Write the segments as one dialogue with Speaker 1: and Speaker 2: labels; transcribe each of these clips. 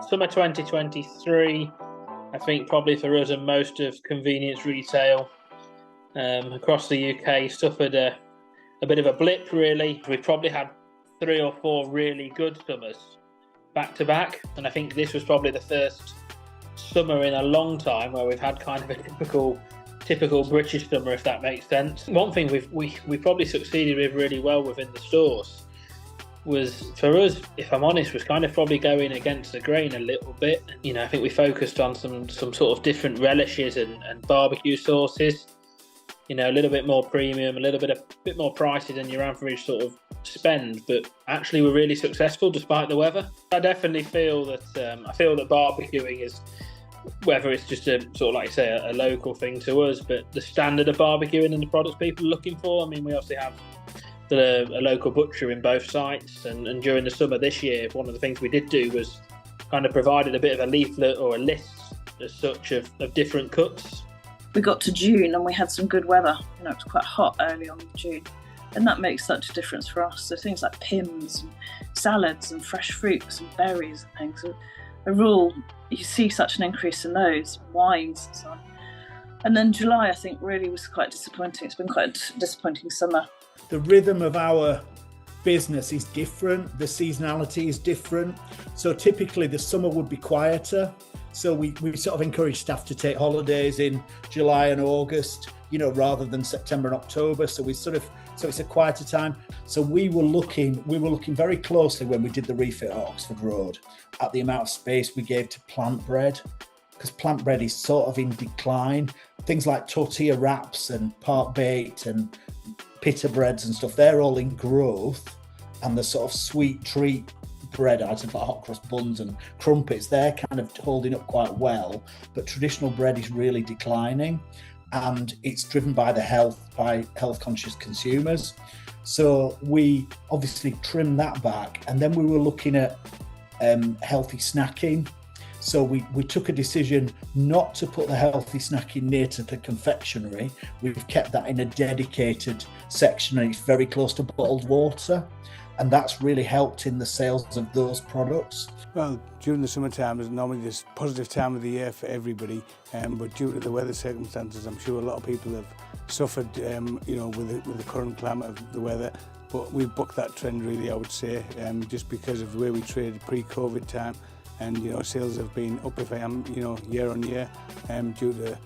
Speaker 1: Summer 2023, I think probably for us and most of convenience retail across the UK suffered a bit of a blip, really. We probably had 3 or 4 really good summers back to back, and I think this was probably the first summer in a long time where we've had kind of a typical British summer, if that makes sense. One thing we probably succeeded with really well within the stores was, for us, if I'm honest, was kind of probably going against the grain a little bit. You know, I think we focused on some sort of different relishes and barbecue sauces. You know, a little bit more premium, a bit more pricey than your average sort of spend, but actually we're really successful despite the weather. I definitely feel that barbecuing is, whether it's just a sort of, like I say, a local thing to us, but the standard of barbecuing and the products people are looking for. I mean, we obviously have a local butcher in both sites, and during the summer this year, one of the things we did do was kind of provided a bit of a leaflet or a list as such of different cuts.
Speaker 2: We got to June and we had some good weather. You know, it was quite hot early on in June, and that makes such a difference for us. So things like pims and salads and fresh fruits and berries and things. Overall, you see such an increase in those, wines and so on. And then July, I think, really was quite disappointing. It's been quite a disappointing summer.
Speaker 3: The rhythm of our business is different. The seasonality is different. So typically the summer would be quieter. So we sort of encourage staff to take holidays in July and August, you know, rather than September and October. So it's a quieter time. So we were looking very closely when we did the refit at Oxford Road at the amount of space we gave to plant bread, because plant bread is sort of in decline. Things like tortilla wraps and part baked and pita breads and stuff, they're all in growth, and the sort of sweet treat bread items like hot cross buns and crumpets, they're kind of holding up quite well, but traditional bread is really declining, and it's driven by health conscious consumers. So we obviously trimmed that back, and then we were looking at healthy snacking. So we took a decision not to put the healthy snacking near to the confectionery. We've kept that in a dedicated section, and it's very close to bottled water. And that's really helped in the sales of those products.
Speaker 4: Well, during the summertime is normally this positive time of the year for everybody, but due to the weather circumstances, I'm sure a lot of people have suffered, with the current climate of the weather. But we've bucked that trend, really, I would say, just because of where we traded pre-COVID time. And, you know, sales have been up, if I am, year on year, due to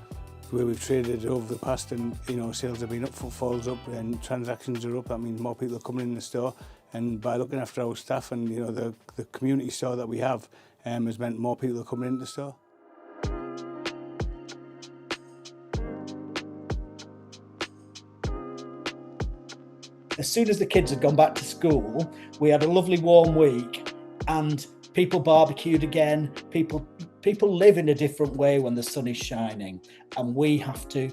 Speaker 4: where we've traded over the past, and, sales have been up, footfalls up, and transactions are up. That means more people are coming in the store, and by looking after our staff and, the community store that we have, has meant more people are coming into the store.
Speaker 3: As soon as the kids had gone back to school, we had a lovely warm week, and people barbecued again. People live in a different way when the sun is shining, and we have to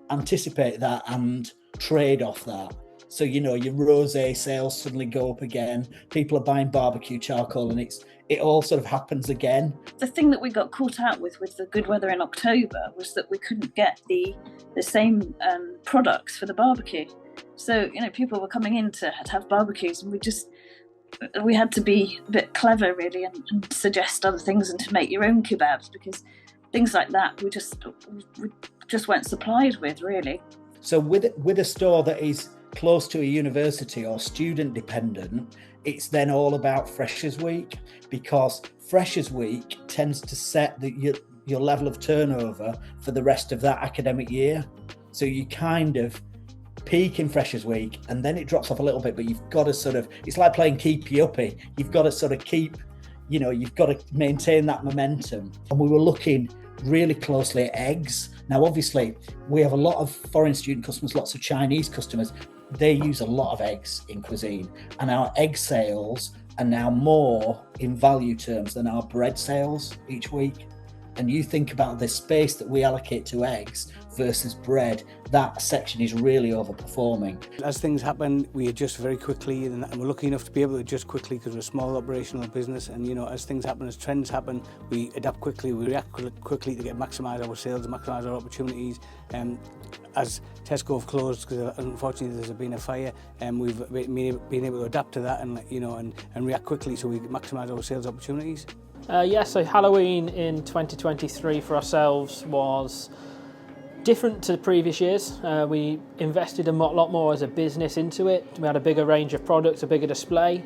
Speaker 3: anticipate that and trade off that. So, your rosé sales suddenly go up again. People are buying barbecue charcoal, and it all sort of happens again.
Speaker 2: The thing that we got caught out with the good weather in October was that we couldn't get the same products for the barbecue. So, people were coming in to have barbecues, and we had to be a bit clever, really, and suggest other things and to make your own kebabs, because things like that we just weren't supplied with, really.
Speaker 3: So with a store that is close to a university or student dependent, it's then all about Freshers Week, because Freshers Week tends to set your level of turnover for the rest of that academic year. So you kind of peak in Freshers Week, and then it drops off a little bit, but you've got to it's like playing keepy uppy. You've got to sort of you've got to maintain that momentum. And we were looking really closely at eggs. Now, obviously, we have a lot of foreign student customers, lots of Chinese customers. They use a lot of eggs in cuisine, and our egg sales are now more in value terms than our bread sales each week. And you think about the space that we allocate to eggs versus bread, that section is really overperforming.
Speaker 4: As things happen, we adjust very quickly, and we're lucky enough to be able to adjust quickly because we're a small operational business. And as things happen, as trends happen, we adapt quickly, we react quickly to maximise our sales, maximise our opportunities. As Tesco have closed because unfortunately there's been a fire, and we've been able to adapt to that and react quickly so we maximise our sales opportunities.
Speaker 1: So Halloween in 2023 for ourselves was different to the previous years. We invested a lot more as a business into it. We had a bigger range of products, a bigger display.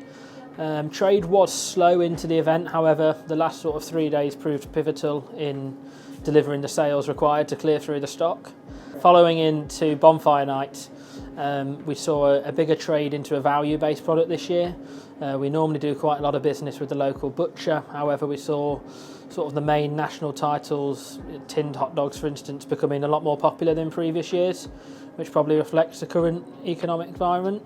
Speaker 1: Trade was slow into the event, however, the last sort of 3 days proved pivotal in delivering the sales required to clear through the stock. Following into Bonfire Night, we saw a bigger trade into a value-based product this year. We normally do quite a lot of business with the local butcher, however we saw sort of the main national titles, tinned hot dogs for instance, becoming a lot more popular than previous years, which probably reflects the current economic environment.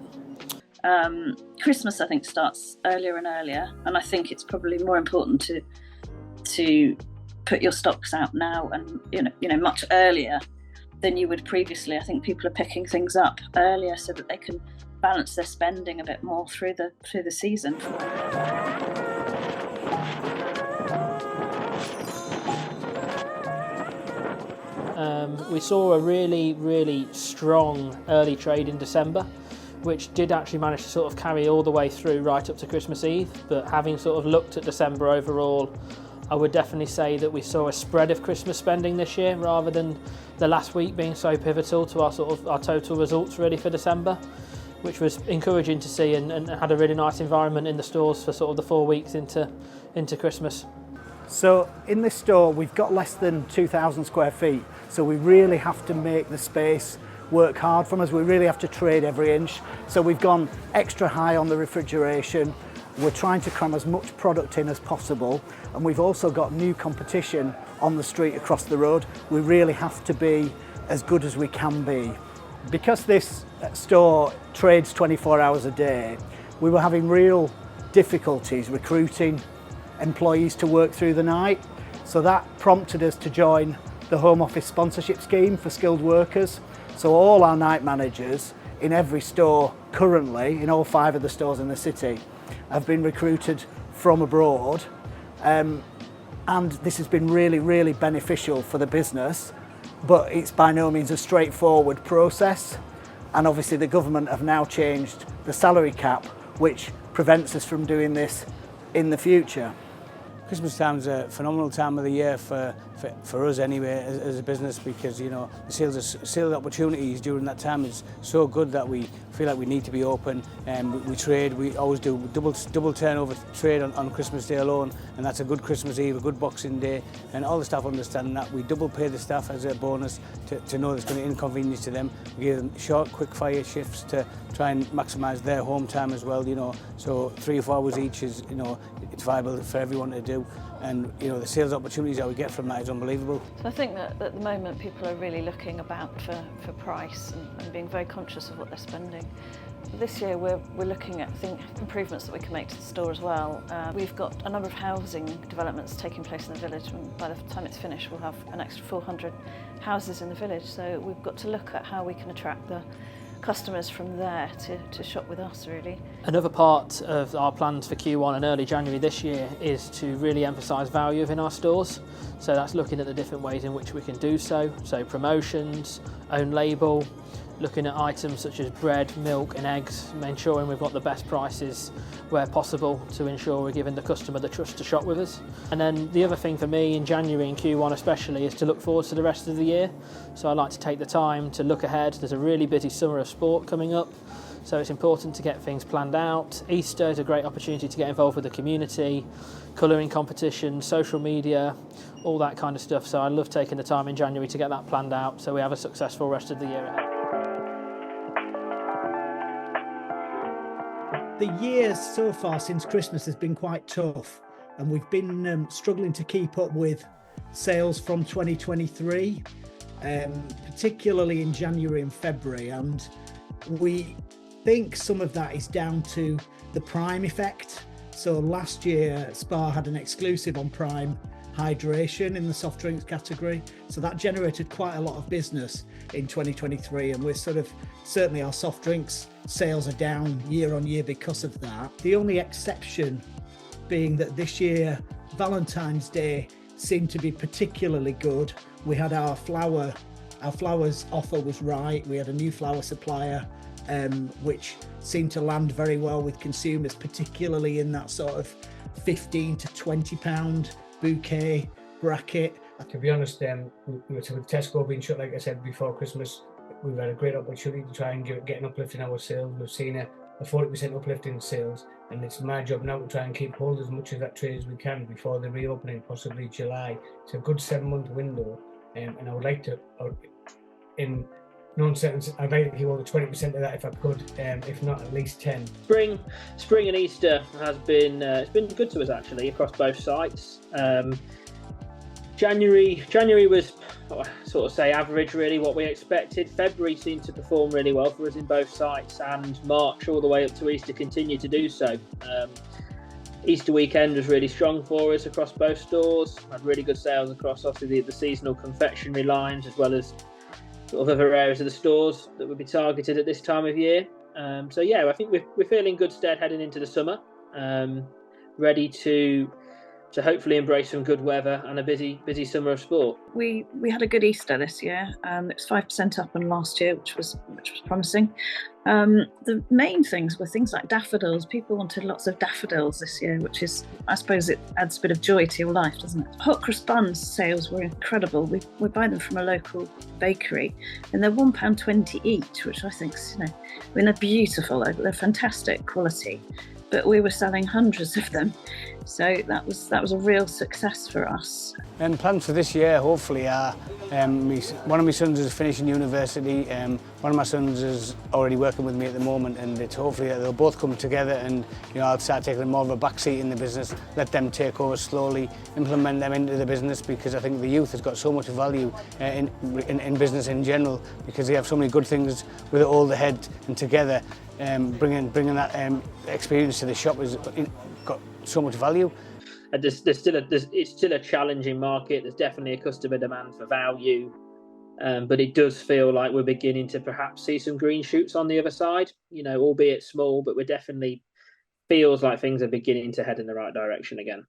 Speaker 2: Christmas, I think, starts earlier and earlier, and I think it's probably more important to put your stocks out now and you know much earlier than you would previously. I think people are picking things up earlier so that they can balance their spending a bit more through the season.
Speaker 1: We saw a really strong early trade in December, which did actually manage to sort of carry all the way through right up to Christmas Eve. But having sort of looked at December overall, I would definitely say that we saw a spread of Christmas spending this year rather than the last week being so pivotal to our total results really for December, which was encouraging to see and had a really nice environment in the stores for sort of the 4 weeks into Christmas.
Speaker 3: So in this store we've got less than 2,000 square feet, so we really have to make the space work hard from us. We really have to trade every inch. So we've gone extra high on the refrigeration. We're trying to cram as much product in as possible, and we've also got new competition on the street across the road. We really have to be as good as we can be. Because this store trades 24 hours a day, we were having real difficulties recruiting employees to work through the night. So that prompted us to join the Home Office sponsorship scheme for skilled workers. So all our night managers in every store currently, in all 5 of the stores in the city, have been recruited from abroad. And this has been really beneficial for the business, but it's by no means a straightforward process. And obviously the government have now changed the salary cap, which prevents us from doing this in the future.
Speaker 4: Christmas time's a phenomenal time of the year for us anyway as a business, because you know the sales opportunities during that time is so good that we feel like we need to be open, and we trade. We always do double turnover trade on Christmas Day alone, and that's a good Christmas Eve, a good Boxing Day, and all the staff understand that. We double pay the staff as a bonus to know there's going to inconvenience to them. We give them short, quick fire shifts to try and maximise their home time as well. You know, so 3 or 4 hours each is, you know, it's viable for everyone to do. And you know, the sales opportunities that we get from that is unbelievable.
Speaker 2: So I think that at the moment people are really looking about for price and being very conscious of what they're spending. This year we're looking at improvements that we can make to the store as well. We've got a number of housing developments taking place in the village, and by the time it's finished we'll have an extra 400 houses in the village. So we've got to look at how we can attract the customers from there to shop with us, really. Another part of our plans for Q1 and early January this year is to really emphasise value within our stores. So that's looking at the different ways in which we can do so. So promotions, own label, looking at items such as bread, milk and eggs, ensuring we've got the best prices where possible to ensure we're giving the customer the trust to shop with us. And then the other thing for me in January and Q1 especially is to look forward to the rest of the year. So I like to take the time to look ahead. There's a really busy summer of sport coming up, so it's important to get things planned out. Easter is a great opportunity to get involved with the community, colouring competition, social media, all that kind of stuff. So I love taking the time in January to get that planned out so we have a successful rest of the year ahead.
Speaker 3: The year so far since Christmas has been quite tough, and we've been struggling to keep up with sales from 2023, particularly in January and February, and we think some of that is down to the Prime effect. So last year Spar had an exclusive on Prime hydration in the soft drinks category, so that generated quite a lot of business in 2023, and we're certainly our soft drinks sales are down year on year because of that. The only exception being that this year Valentine's Day seemed to be particularly good. We had our flowers offer was right. We had a new flower supplier which seem to land very well with consumers, particularly in that sort of 15 to 20 pound bouquet bracket.
Speaker 5: To be honest, with Tesco being shut, like I said, before Christmas, we've had a great opportunity to try and get an uplift in our sales. We've seen a 40% uplift in sales, and it's my job now to try and keep hold as much of that trade as we can before the reopening, possibly July. It's a good 7-month window, and I would like to, in non-sentence, I'd like to keep all the 20% of that if I could, if not at least 10.
Speaker 1: Spring and Easter has been it's been good to us actually across both sites. January was sort of say average, really what we expected. February seemed to perform really well for us in both sites, and March all the way up to Easter continued to do so. Easter weekend was really strong for us across both stores. Had really good sales across obviously the seasonal confectionery lines, as well as sort of other areas of the stores that would be targeted at this time of year. So yeah, I think we're feeling good stead heading into the summer, ready to hopefully embrace some good weather and a busy summer of sport.
Speaker 2: We had a good Easter this year. It was 5% up on last year, which was promising. The main things were things like daffodils. People wanted lots of daffodils this year, which is, I suppose, it adds a bit of joy to your life, doesn't it? Hot cross buns sales were incredible. We buy them from a local bakery, and they're £1.20 each, which I think is, they're beautiful. They're fantastic quality. But we were selling hundreds of them, so that was a real success for us.
Speaker 4: And plans for this year, hopefully, are one of my sons is finishing university. One of my sons is already working with me at the moment, and it's hopefully that they'll both come together, and I'll start taking more of a back seat in the business, let them take over slowly, implement them into the business, because I think the youth has got so much value in business in general, because they have so many good things with it all the head and together. Bringing that experience to the shop has got so much value.
Speaker 1: And it's still a challenging market. There's definitely a customer demand for value, but it does feel like we're beginning to perhaps see some green shoots on the other side. Albeit small, but we're definitely feels like things are beginning to head in the right direction again.